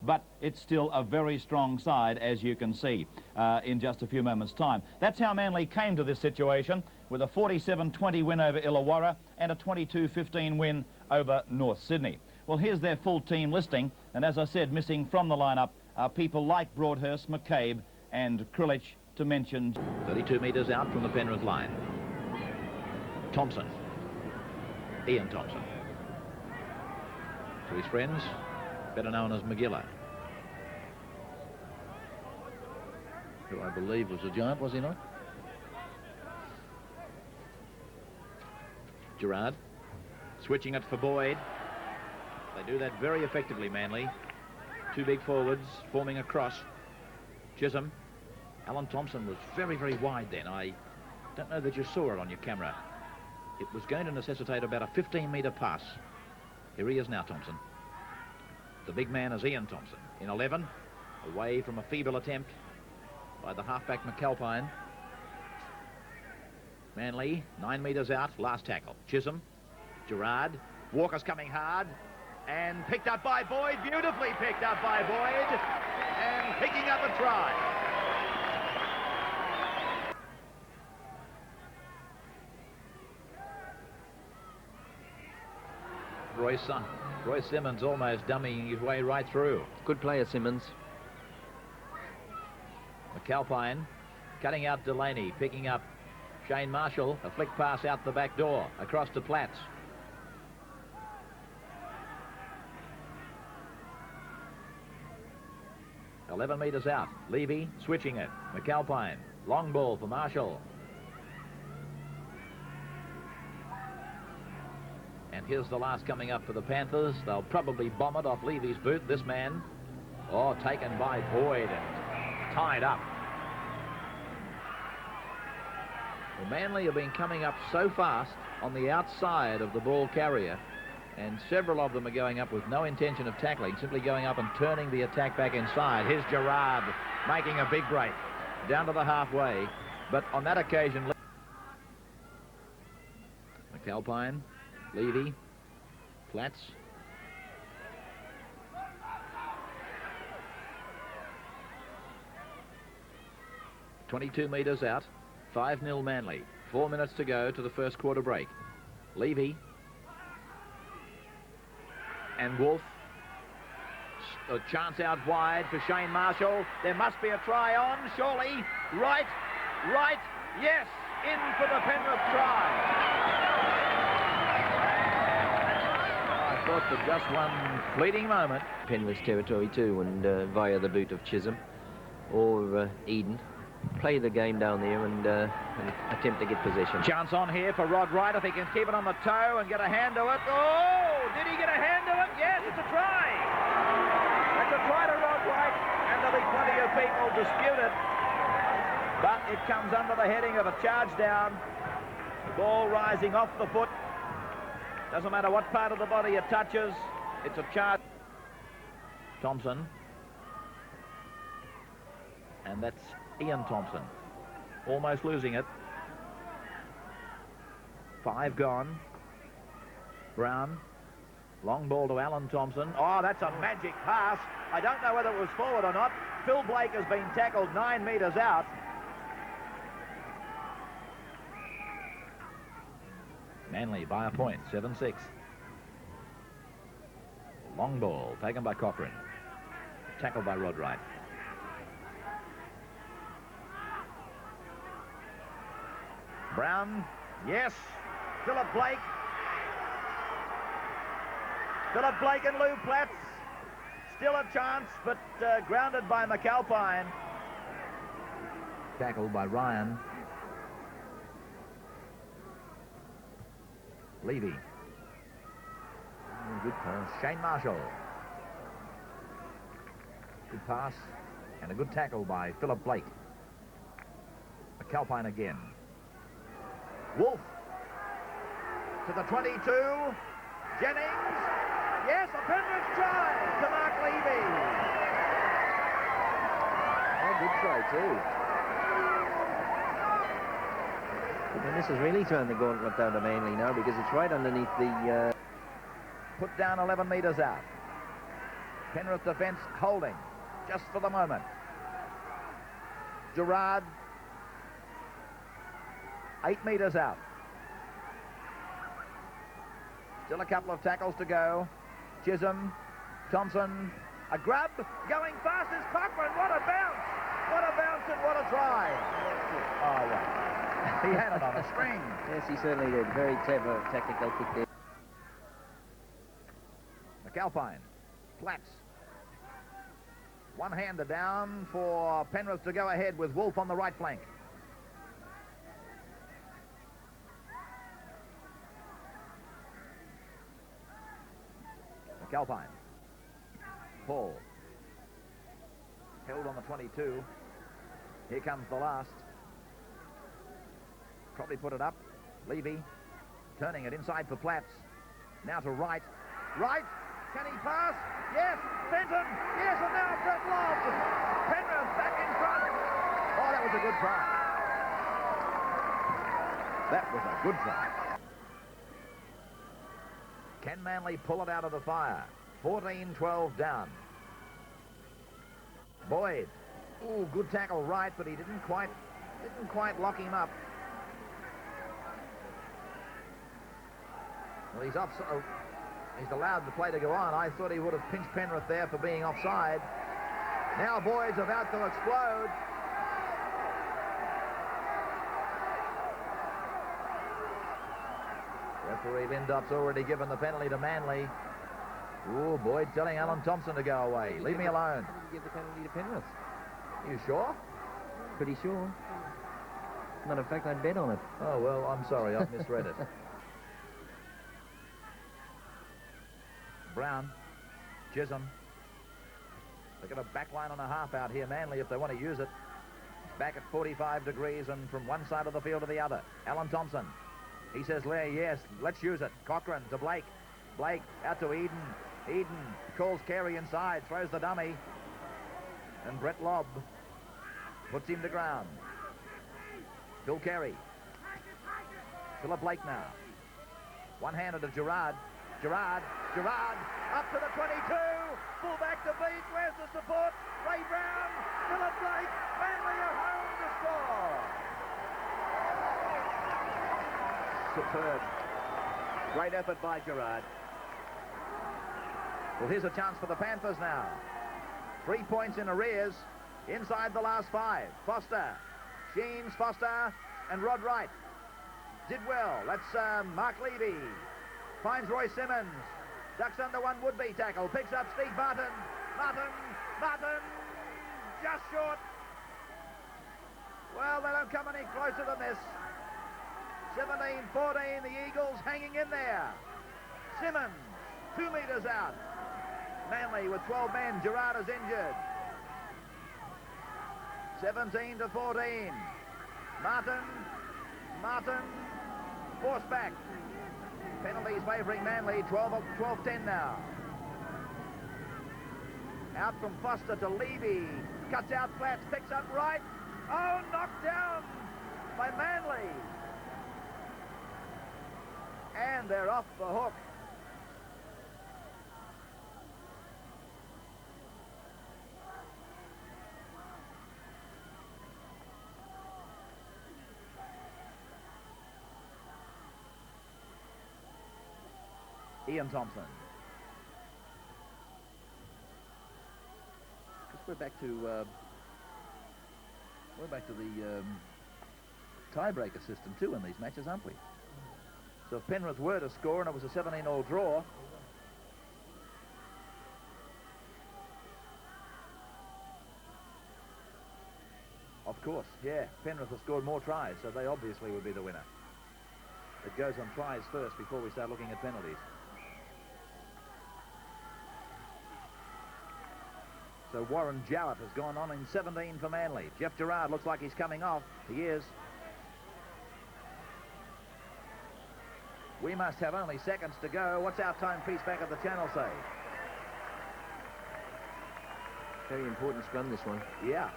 but it's still a very strong side, as you can see in just a few moments' time. That's how Manly came to this situation, with a 47-20 win over Illawarra and a 22-15 win over North Sydney. Well, here's their full team listing, and as I said, missing from the lineup are people like Broadhurst, McCabe and Krilich, to mention. 32 metres out from the Penrith line. Thompson. Ian Thompson. To his friends, better known as Magilla, who I believe was a giant, was he not? Gerard, switching it for Boyd. They do that very effectively, Manly. Two big forwards forming a cross. Chisholm. Alan Thompson was very, very wide then. I don't know that you saw it on your camera. It was going to necessitate about a 15-metre pass. Here he is now, Thompson. The big man is Ian Thompson in 11, away from a feeble attempt by the halfback McAlpine. Manly, 9 metres out, last tackle. Chisholm, Gerard, Walker's coming hard, and picked up by Boyd, beautifully picked up by Boyd, and picking up a try. Roy Simmons almost dummying his way right through. Good player, Simmons. McAlpine cutting out Delaney, picking up Shane Marshall. A flick pass out the back door, across to Platts. $11 metres out. Levy switching it. McAlpine. Long ball for Marshall. And here's the last coming up for the Panthers. They'll probably bomb it off Levy's boot. This man, oh, taken by Boyd and tied up. Well, Manly have been coming up so fast on the outside of the ball carrier, and several of them are going up with no intention of tackling, simply going up and turning the attack back inside. Here's Gerard making a big break down to the halfway, but on that occasion, McAlpine, Levy, Platts. .22 metres out, 5-0 Manly. 4 minutes to go to the first quarter break. Levy and Wolf. A chance out wide for Shane Marshall. There must be a try on, surely. Right, yes, in for the Penrith try. I thought for just one fleeting moment. Penrith's territory too, and via the boot of Chisholm or Eden. Play the game down there and attempt to get possession. Chance on here for Rod Wright if he can keep it on the toe and get a hand to it. Oh, did he get a hand to it? Yes, it's a try. It's a try to Rod Wright, and there'll be plenty of people dispute it. But it comes under the heading of a charge down. The ball rising off the foot. Doesn't matter what part of the body it touches, it's a charge. Thompson. And that's Ian Thompson. Almost losing it. 5 gone. Brown. Long ball to Alan Thompson. Oh, that's a magic pass. I don't know whether it was forward or not. Phil Blake has been tackled 9 metres out. Manly by a point, 7-6. Long ball taken by Cochrane. Tackled by Rod Wright. Brown, yes. Philip Blake. Philip Blake and Lou Platts. Still a chance, but grounded by McAlpine. Tackled by Ryan. Levy. Good pass. Shane Marshall. Good pass and a good tackle by Philip Blake. McAlpine again. Wolf to the 22. Jennings. Yes, a Penrith try to Mark Levy. Oh, good try too. And this has really thrown the gauntlet down to Manly now, because it's right underneath the... Put down 11 metres out. Penrith defence holding just for the moment. Gerard, 8 metres out. Still a couple of tackles to go. Chisholm, Thompson, a grab, going fast is Cochrane. What a bounce! What a bounce and what a try! Oh, well, he had it on a string. Yes, he certainly did. Very clever tactical kick there. McAlpine, Platts. One-hander down for Penrith to go ahead with Wolf on the right flank. McAlpine. Paul. Held on the 22. Here comes the last. Probably put it up. Levy turning it inside for Platts. Now to Wright. Wright, can he pass? Yes. Benton. Yes, and now Brett Lobb. Penrith back in front. Oh, that was a good try. That was a good try. Can Manly pull it out of the fire? 14-12 down. Boyd. Ooh, good tackle right, but he didn't quite lock him up. Well, he's offside. He's allowed the play to go on. I thought he would have pinched Penrith there for being offside. Now Boyd's about to explode. Referee Lindop's already given the penalty to Manly. Ooh, Boyd telling Alan Thompson to go away. Leave me alone. Give the penalty to Penrith. You sure? Pretty sure. Matter of fact, I'd bet on it. Oh, well, I'm sorry. I've misread it. Brown, Chisholm. They've got a back line and a half out here, Manly, if they want to use it. It's back at 45 degrees and from one side of the field to the other. Alan Thompson. He says, yes, let's use it. Cochrane to Blake. Blake out to Eden. Eden calls Carey inside, throws the dummy. And Brett Lobb puts him to ground. Bill Carey. Philip Blake now. One-handed to Gerard. Gerard, up to the 22, full back to beat, where's the support? Ray Brown, Philip Blake, Manly are home to score. Superb. Great effort by Gerard. Well, here's a chance for the Panthers now. 3 points in arrears, inside the last 5. Foster, Sheens, Foster, and Rod Wright. Did well, that's Mark Levy. Finds Roy Simmons. Ducks under one would-be tackle. Picks up Steve Martin. Martin. Just short. Well, they don't come any closer than this. 17-14. The Eagles hanging in there. Simmons, 2 metres out. Manly with 12 men. Gerard is injured. 17-14. Martin. Forced back. Penalties favouring Manly, 12-10 now. Out from Foster to Levy. Cuts out Platts, picks up Wright. Oh, knocked down by Manly. And they're off the hook. Ian Thompson. Because we're back to the tiebreaker system too in these matches, aren't we? So if Penrith were to score and it was a 17-all draw, of course, yeah, Penrith have scored more tries, so they obviously would be the winner. It goes on tries first before we start looking at penalties. So Warren Jowett has gone on in 17 for Manly. Jeff Gerard looks like he's coming off. He is. We must have only seconds to go. What's our timepiece back at the channel say? Very important scrum, this one. Yeah.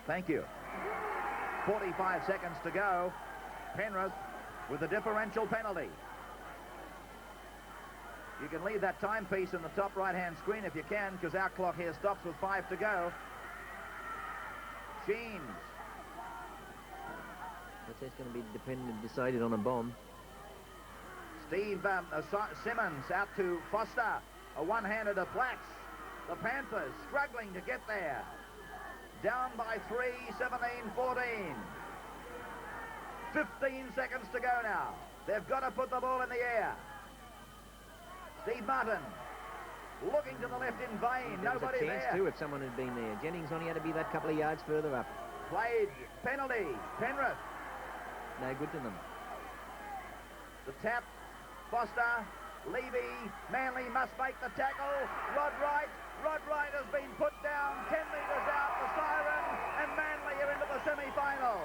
Thank you. 45 seconds to go. Penrith with a differential penalty. You can leave that timepiece in the top right-hand screen if you can, because our clock here stops with 5 to go. Sheens. That's going to be decided on a bomb. Simmons out to Foster. A one-hander to Platts. The Panthers struggling to get there. Down by 3, 17-14. 15 seconds to go now. They've got to put the ball in the air. Steve Martin looking to the left in vain. Nobody there. There was a chance too if someone had been there. Jennings only had to be that couple of yards further up. Played penalty. Penrith. No good to them. The tap. Foster. Levy. Manly must make the tackle. Rod Wright has been put down 10 metres out. The siren. And Manly are into the semi-final.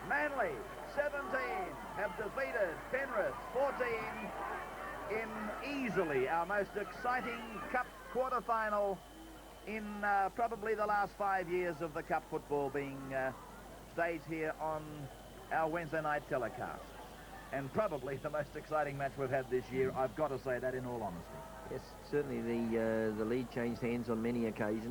Manly 17 have defeated Penrith 14 in easily our most exciting Cup quarter-final in probably the last 5 years of the Cup football being staged here on our Wednesday night telecast. And probably the most exciting match we've had this year, I've got to say that in all honesty. Yes, certainly the lead changed hands on many occasions.